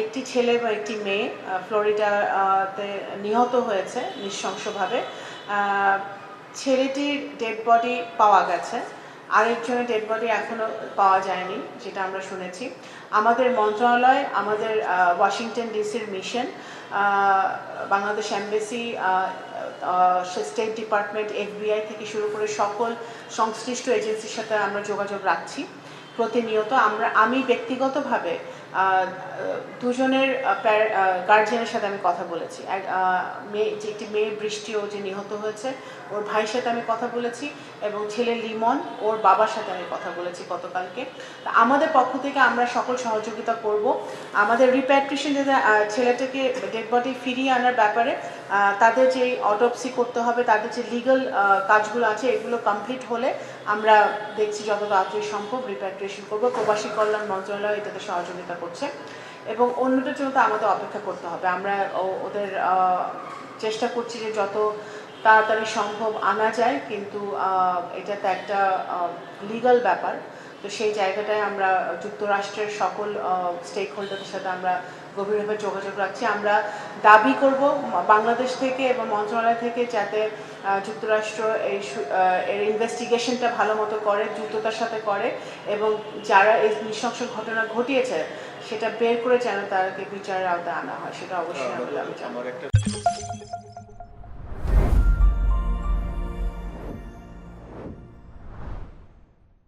একটি ছেলে বা একটি মেয়ে ফ্লোরিডাতে নিহত হয়েছে নৃশংসভাবে। ছেলেটির ডেড বডি পাওয়া গেছে, আরেকজনের ডেড বডি এখনও পাওয়া যায়নি, যেটা আমরা শুনেছি। আমাদের মন্ত্রণালয়, আমাদের ওয়াশিংটন ডিসির mission, Bangladesh embassy, state department, FBI থেকে শুরু করে সকল সংশ্লিষ্ট এজেন্সির সাথে আমরা যোগাযোগ রাখছি প্রতিনিয়ত। আমি ব্যক্তিগতভাবে দুজনের গার্জিয়ানের সাথে আমি কথা বলেছি। একটি মেয়ে বৃষ্টিও যে নিহত হয়েছে, ওর ভাইয়ের সাথে আমি কথা বলেছি, এবং ছেলে লিমন, ওর বাবার সাথে আমি কথা বলেছি গতকালকে। আমাদের পক্ষ থেকে আমরা সকল সহযোগিতা করব। আমাদের রিপ্যাট্রিয়েশন, ছেলেটাকে ডেড বডি ফিরিয়ে আনার ব্যাপারে তাদের যে অটোপসি করতে হবে, তাদের যে লিগাল কাজগুলো আছে, এগুলো কমপ্লিট হলে আমরা দেখছি যত তাড়াতাড়ি সম্ভব রিপ্যাট্রিয়েশন করবো। প্রবাসী কল্যাণ মন্ত্রণালয় এটাতে সহযোগিতা করছে, এবং অন্যটার জন্য তো আমাদের অপেক্ষা করতে হবে। আমরা ওদের চেষ্টা করছি যে যত তাড়াতাড়ি সম্ভব আনা যায়, কিন্তু এটাতে একটা লিগাল ব্যাপার। তো সেই জায়গাটায় আমরা যুক্তরাষ্ট্রের সকল স্টেক হোল্ডারদের সাথে আমরা গভীরভাবে যোগাযোগ রাখছি। আমরা দাবি করব বাংলাদেশ থেকে এবং মন্ত্রণালয় থেকে যাতে যুক্তরাষ্ট্র এর ইনভেস্টিগেশনটা ভালো মতো করে, দ্রুততার সাথে করে, এবং যারা এই নৃশংস ঘটনা ঘটিয়েছে সেটা বের করে যেন তাদেরকে বিচারের আওতায় আনা হয়, সেটা অবশ্যই আমি চাই।